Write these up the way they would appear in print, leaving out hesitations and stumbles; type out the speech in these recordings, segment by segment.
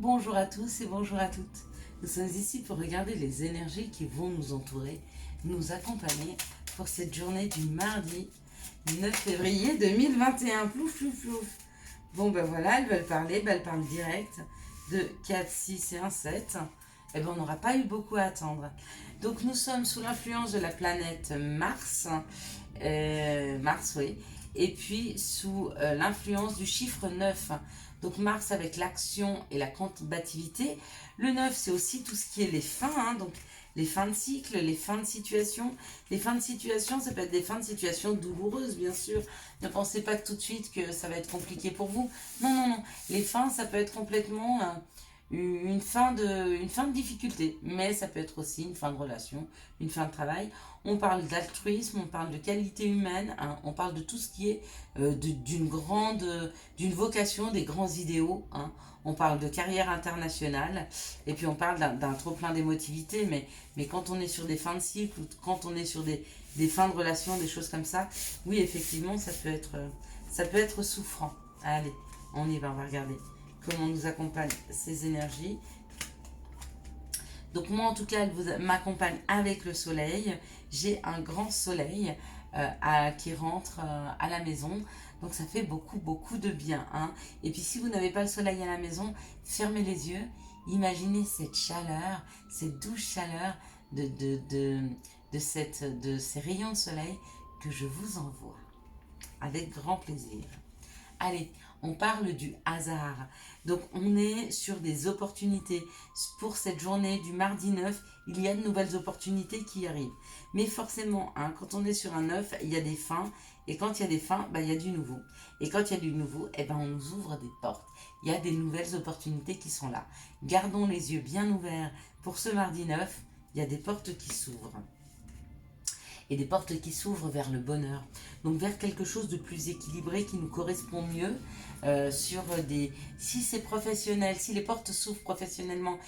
Bonjour à tous et bonjour à toutes. Nous sommes ici pour regarder les énergies qui vont nous entourer, nous accompagner pour cette journée du mardi 9 février 2021. Plouf, plouf, plouf. Bon ben voilà, elles veulent parler, elles parlent direct de 4, 6 et 1, 7. Eh ben on n'aura pas eu beaucoup à attendre. Donc nous sommes sous l'influence de la planète Mars, Mars oui, et puis sous l'influence du chiffre 9. Donc Mars avec l'action et la combativité. Le 9 c'est aussi tout ce qui est les fins, donc les fins de cycle, les fins de situation. Les fins de situation, ça peut être des fins de situation douloureuses, bien sûr. Ne pensez pas tout de suite que ça va être compliqué pour vous. Non, non, non. Les fins, ça peut être complètement une fin de difficulté. Mais ça peut être aussi une fin de relation, une fin de travail. On parle d'altruisme, on parle de qualité humaine, on parle de tout ce qui est d'une vocation, des grands idéaux. On parle de carrière internationale et puis on parle d'un trop-plein d'émotivité, mais quand on est sur des fins de cycle ou quand on est sur des fins de relation, des choses comme ça, oui, effectivement, ça peut être souffrant. Allez, on y va, on va regarder comment nous accompagnent ces énergies. Donc moi, en tout cas, elle m'accompagne avec le soleil. J'ai un grand soleil qui rentre à la maison. Donc ça fait beaucoup, beaucoup de bien. Et puis si vous n'avez pas le soleil à la maison, fermez les yeux. Imaginez cette chaleur, cette douce chaleur de ces rayons de soleil que je vous envoie. Avec grand plaisir. Allez, on parle du hasard. Donc on est sur des opportunités. Pour cette journée du mardi 9, il y a de nouvelles opportunités qui arrivent. Mais forcément, quand on est sur un 9, il y a des fins. Et quand il y a des fins, il y a du nouveau. Et quand il y a du nouveau, on nous ouvre des portes. Il y a des nouvelles opportunités qui sont là. Gardons les yeux bien ouverts. Pour ce mardi 9, il y a des portes qui s'ouvrent. Et des portes qui s'ouvrent vers le bonheur. Donc vers quelque chose de plus équilibré qui nous correspond mieux. Si c'est professionnel, si les portes s'ouvrent professionnellement,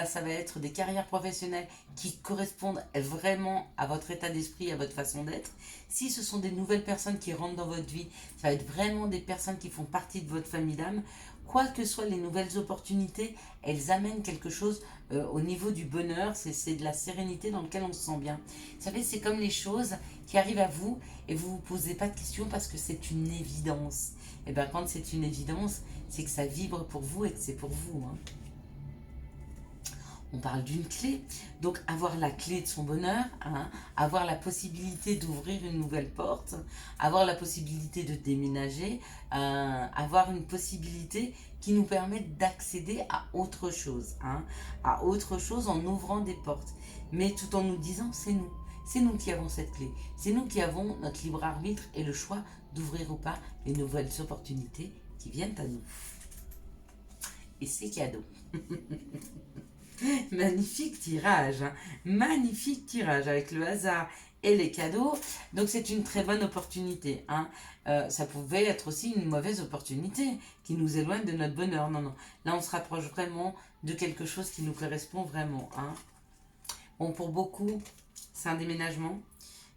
ça va être des carrières professionnelles qui correspondent vraiment à votre état d'esprit, à votre façon d'être. Si ce sont des nouvelles personnes qui rentrent dans votre vie, ça va être vraiment des personnes qui font partie de votre famille d'âme. Quoi que soient les nouvelles opportunités, elles amènent quelque chose au niveau du bonheur, c'est de la sérénité dans laquelle on se sent bien. Vous savez, c'est comme les choses qui arrivent à vous et vous ne vous posez pas de questions parce que c'est une évidence. Et bien quand c'est une évidence, c'est que ça vibre pour vous et que c'est pour vous. On parle d'une clé, donc avoir la clé de son bonheur, avoir la possibilité d'ouvrir une nouvelle porte, avoir la possibilité de déménager, avoir une possibilité qui nous permet d'accéder à autre chose, à autre chose en ouvrant des portes, mais tout en nous disant c'est nous qui avons cette clé, c'est nous qui avons notre libre arbitre et le choix d'ouvrir ou pas les nouvelles opportunités qui viennent à nous. Et c'est cadeau. Magnifique tirage, magnifique tirage avec le hasard et les cadeaux. Donc c'est une très bonne opportunité. Ça pouvait être aussi une mauvaise opportunité qui nous éloigne de notre bonheur. Non, non. Là on se rapproche vraiment de quelque chose qui nous correspond vraiment. Bon, pour beaucoup, c'est un déménagement.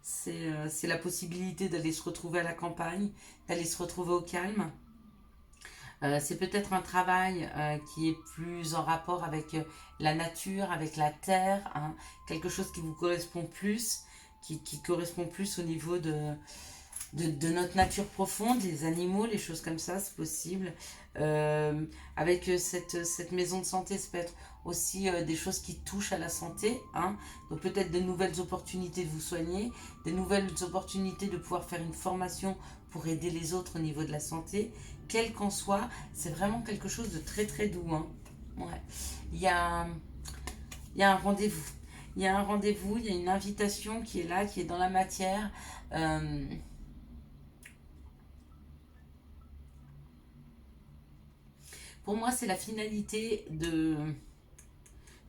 C'est la possibilité d'aller se retrouver à la campagne, d'aller se retrouver au calme. C'est peut-être un travail qui est plus en rapport avec la nature, avec la terre, quelque chose qui vous correspond plus, qui correspond plus au niveau de notre nature profonde, les animaux, les choses comme ça, c'est possible. Avec cette maison de santé, ça peut être aussi des choses qui touchent à la santé. Donc peut-être de nouvelles opportunités de vous soigner, des nouvelles opportunités de pouvoir faire une formation pour aider les autres au niveau de la santé. Quel qu'en soit, c'est vraiment quelque chose de très très doux. Ouais. Il y a un rendez-vous. Il y a un rendez-vous, il y a une invitation qui est là, qui est dans la matière. Pour moi, c'est la finalité de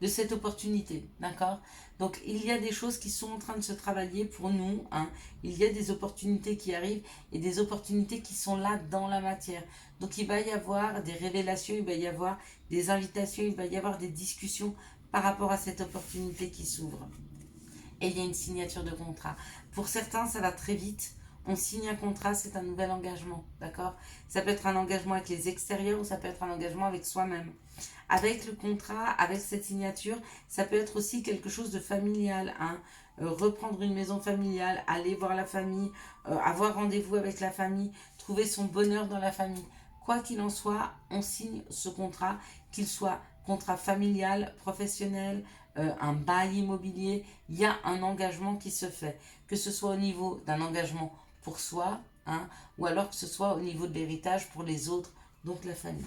cette opportunité, d'accord? Donc, il y a des choses qui sont en train de se travailler pour nous, Il y a des opportunités qui arrivent et des opportunités qui sont là dans la matière. Donc, il va y avoir des révélations, il va y avoir des invitations, il va y avoir des discussions par rapport à cette opportunité qui s'ouvre. Et il y a une signature de contrat. Pour certains, ça va très vite. On signe un contrat, c'est un nouvel engagement, d'accord? Ça peut être un engagement avec les extérieurs ou ça peut être un engagement avec soi-même. Avec le contrat, avec cette signature, ça peut être aussi quelque chose de familial, hein. Reprendre une maison familiale, aller voir la famille, avoir rendez-vous avec la famille, trouver son bonheur dans la famille. Quoi qu'il en soit, on signe ce contrat, qu'il soit contrat familial, professionnel, un bail immobilier, il y a un engagement qui se fait. Que ce soit au niveau d'un engagement pour soi, hein, ou alors que ce soit au niveau de l'héritage pour les autres, donc la famille.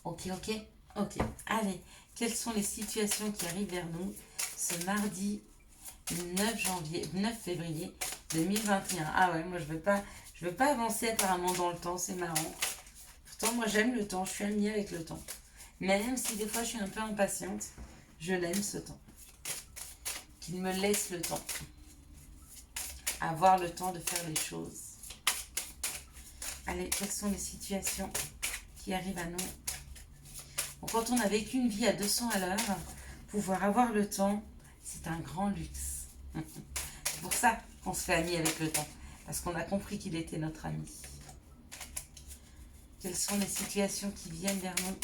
Ok, ok, ok. Allez, quelles sont les situations qui arrivent vers nous ce mardi 9 février 2021? Ah ouais, moi je veux pas avancer apparemment dans le temps, c'est marrant. Pourtant, moi j'aime le temps, je suis amie avec le temps. Même si des fois je suis un peu impatiente, je l'aime ce temps. Qu'il me laisse le temps. Avoir le temps de faire les choses. Allez, quelles sont les situations qui arrivent à nous? Bon, quand on a vécu une vie à 200 à l'heure, pouvoir avoir le temps, c'est un grand luxe. C'est pour ça qu'on se fait ami avec le temps. Parce qu'on a compris qu'il était notre ami. Quelles sont les situations qui viennent vers nous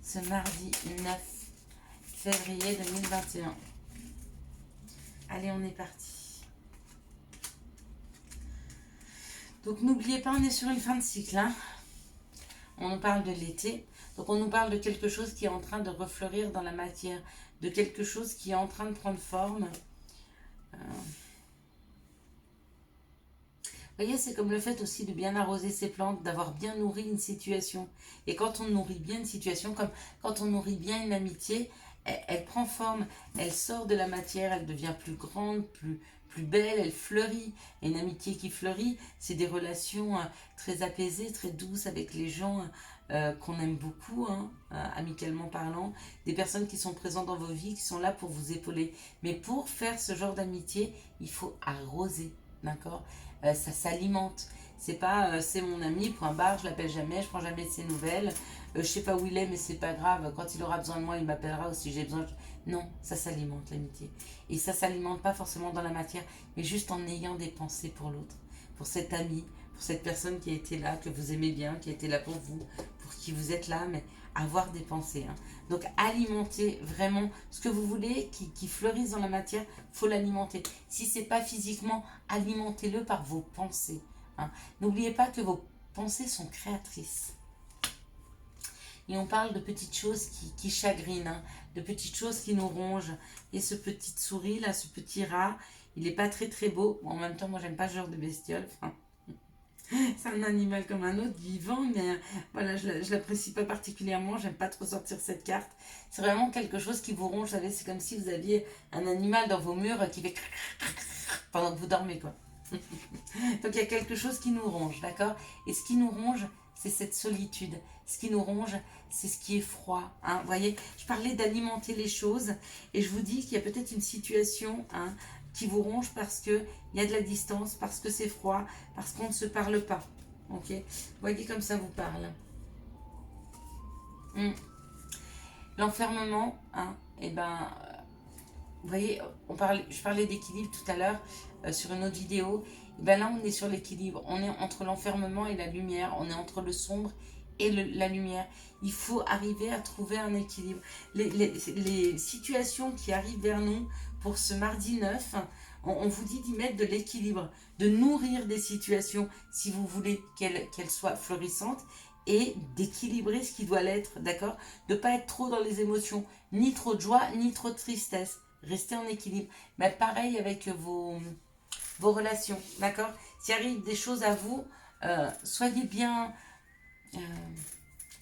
ce mardi 9 février 2021? Allez, on est parti. Donc n'oubliez pas, on est sur une fin de cycle, hein. On nous parle de l'été. Donc on nous parle de quelque chose qui est en train de refleurir dans la matière, de quelque chose qui est en train de prendre forme. Vous voyez, c'est comme le fait aussi de bien arroser ses plantes, d'avoir bien nourri une situation. Et quand on nourrit bien une situation, comme quand on nourrit bien une amitié, elle prend forme, elle sort de la matière, elle devient plus grande, plus belle, elle fleurit. Et une amitié qui fleurit, c'est des relations très apaisées, très douces avec les gens qu'on aime beaucoup, hein, amicalement parlant. Des personnes qui sont présentes dans vos vies, qui sont là pour vous épauler. Mais pour faire ce genre d'amitié, il faut arroser, d'accord? Ça s'alimente. C'est pas c'est mon ami, point barre, je l'appelle jamais, je prends jamais de ses nouvelles. Je sais pas où il est, mais c'est pas grave. Quand il aura besoin de moi, il m'appellera ou si j'ai besoin. Non, ça s'alimente l'amitié. Et ça s'alimente pas forcément dans la matière, mais juste en ayant des pensées pour l'autre, pour cet ami, pour cette personne qui a été là, que vous aimez bien, qui a été là pour vous, pour qui vous êtes là, mais avoir des pensées, hein. Donc alimenter vraiment ce que vous voulez qui fleurisse dans la matière, faut l'alimenter. Si c'est pas physiquement, alimentez-le par vos pensées, hein. N'oubliez pas que vos pensées sont créatrices. Et on parle de petites choses qui chagrinent, hein, de petites choses qui nous rongent. Et ce petit souris là, ce petit rat, il n'est pas très très beau. Bon, en même temps, moi j'aime pas ce genre de bestiole. Enfin, c'est un animal comme un autre, vivant, mais voilà, je l'apprécie pas particulièrement. J'aime pas trop sortir cette carte. C'est vraiment quelque chose qui vous ronge. Vous savez, c'est comme si vous aviez un animal dans vos murs qui fait pendant que vous dormez, quoi. Donc il y a quelque chose qui nous ronge, d'accord? Et ce qui nous ronge, c'est cette solitude. Ce qui nous ronge, c'est ce qui est froid, hein. Vous voyez, je parlais d'alimenter les choses et je vous dis qu'il y a peut-être une situation, hein, qui vous ronge parce qu'il y a de la distance, parce que c'est froid, parce qu'on ne se parle pas. Ok? Vous voyez comme ça vous parle. L'enfermement, hein, et ben, vous voyez, je parlais d'équilibre tout à l'heure sur une autre vidéo. Et ben là, on est sur l'équilibre. On est entre l'enfermement et la lumière. On est entre le sombre et la lumière. Il faut arriver à trouver un équilibre. Les situations qui arrivent vers nous pour ce mardi 9, on vous dit d'y mettre de l'équilibre, de nourrir des situations si vous voulez qu'elles soient florissantes et d'équilibrer ce qui doit l'être, d'accord? De ne pas être trop dans les émotions, ni trop de joie, ni trop de tristesse. Restez en équilibre. Mais pareil avec vos relations, d'accord? S'il arrive des choses à vous, soyez bien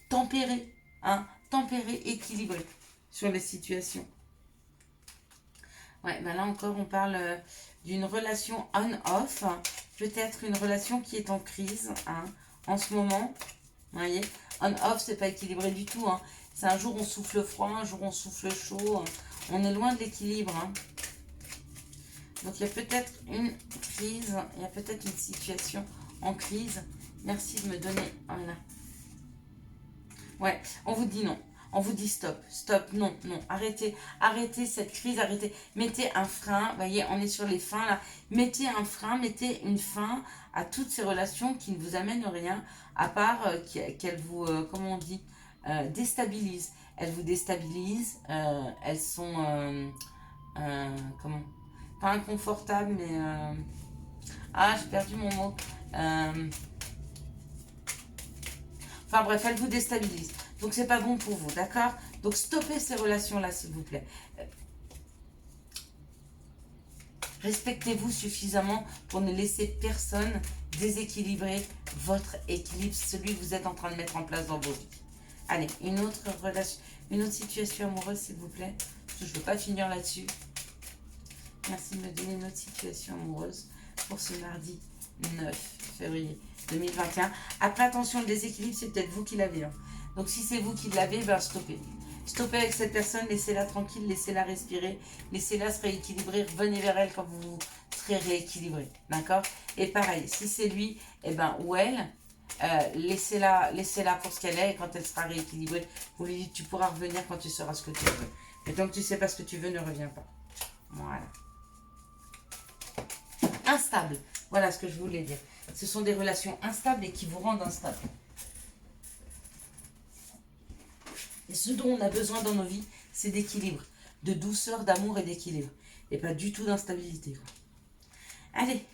tempérés, hein? Tempérés, équilibrés sur les situations. Ouais, ben là encore, on parle d'une relation on-off. Peut-être une relation qui est en crise, hein, en ce moment. Vous voyez, on-off, c'est pas équilibré du tout, hein. C'est un jour on souffle froid, un jour on souffle chaud. On est loin de l'équilibre, hein. Donc il y a peut-être une crise, il y a peut-être une situation en crise. Merci de me donner. Voilà. Ouais, on vous dit non. On vous dit stop, stop, non, non, arrêtez, arrêtez cette crise, arrêtez, mettez un frein, voyez, on est sur les fins là, mettez un frein, mettez une fin à toutes ces relations qui ne vous amènent rien, à part qu'elles vous, comment on dit, déstabilisent. Elles vous déstabilisent, elles sont, comment, pas inconfortables, mais, ah, j'ai perdu mon mot, enfin bref, elles vous déstabilisent. Donc c'est pas bon pour vous, d'accord? Donc stoppez ces relations-là, s'il vous plaît. Respectez-vous suffisamment pour ne laisser personne déséquilibrer votre équilibre, celui que vous êtes en train de mettre en place dans vos vies. Allez, une autre relation, une autre situation amoureuse, s'il vous plaît. Parce que je ne veux pas finir là-dessus. Merci de me donner une autre situation amoureuse pour ce mardi 9 février 2021. Après, attention, le déséquilibre, c'est peut-être vous qui l'avez. Hein. Donc, si c'est vous qui l'avez, ben stoppez. Stoppez avec cette personne, laissez-la tranquille, laissez-la respirer, laissez-la se rééquilibrer, revenez vers elle quand vous serez rééquilibré. D'accord? Et pareil, si c'est lui, eh ben, ou elle, laissez-la pour ce qu'elle est, et quand elle sera rééquilibrée, vous lui dites, tu pourras revenir quand tu sauras ce que tu veux. Mais tant que tu ne sais pas ce que tu veux, ne reviens pas. Voilà. Instable. Voilà ce que je voulais dire. Ce sont des relations instables et qui vous rendent instable. Et ce dont on a besoin dans nos vies, c'est d'équilibre, de douceur, d'amour et d'équilibre. Et pas du tout d'instabilité. Allez,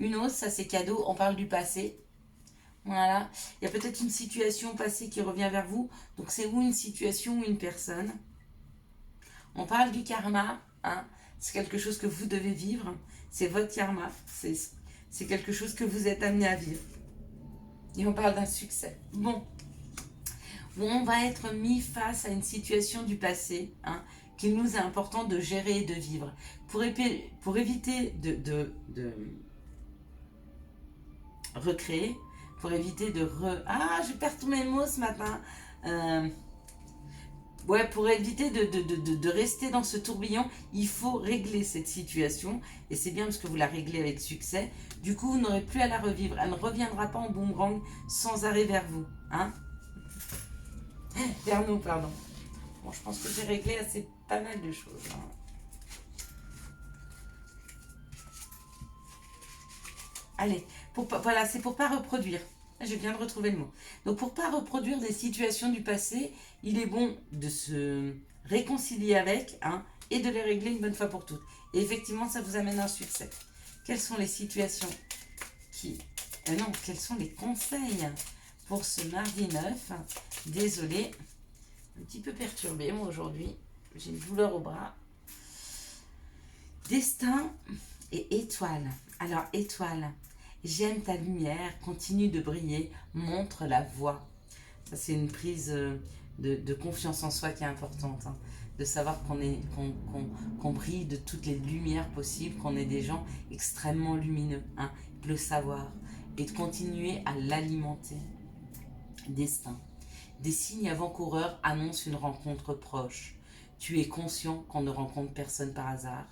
une autre, ça c'est cadeau, on parle du passé. Voilà, il y a peut-être une situation passée qui revient vers vous. Donc c'est ou une situation ou une personne. On parle du karma, hein. C'est quelque chose que vous devez vivre. C'est votre karma, c'est quelque chose que vous êtes amené à vivre. Et on parle d'un succès. Bon. Où on va être mis face à une situation du passé, hein, qu'il nous est important de gérer et de vivre. Pour éviter de recréer, pour éviter de Ah, je perds tous mes mots ce matin. Ouais, pour éviter de rester dans ce tourbillon, il faut régler cette situation. Et c'est bien parce que vous la réglez avec succès. Du coup, vous n'aurez plus à la revivre. Elle ne reviendra pas en boomerang sans arrêt vers vous. Hein? Vers nous, pardon. Bon, je pense que j'ai réglé assez pas mal de choses. Hein. Allez, voilà, c'est pour pas reproduire. Je viens de retrouver le mot. Donc, pour pas reproduire des situations du passé, il est bon de se réconcilier avec, hein, et de les régler une bonne fois pour toutes. Et effectivement, ça vous amène un succès. Quelles sont les situations qui... non, quels sont les conseils pour ce mardi 9? Désolée, un petit peu perturbée, moi, aujourd'hui. J'ai une douleur au bras. Destin et étoile. Alors, étoile, j'aime ta lumière, continue de briller, montre la voie. Ça, c'est une prise de confiance en soi qui est importante. Hein. De savoir qu'on brille de toutes les lumières possibles, qu'on est des gens extrêmement lumineux. Hein. Le savoir. Et de continuer à l'alimenter. Destin. Des signes avant-coureurs annoncent une rencontre proche. Tu es conscient qu'on ne rencontre personne par hasard.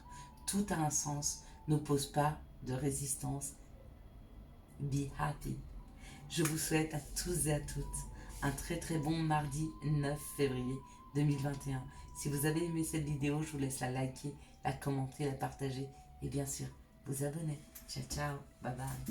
Tout a un sens. N'oppose pas de résistance. Be happy. Je vous souhaite à tous et à toutes un très très bon mardi 9 février 2021. Si vous avez aimé cette vidéo, je vous laisse la liker, la commenter, la partager et bien sûr vous abonner. Ciao ciao, bye bye.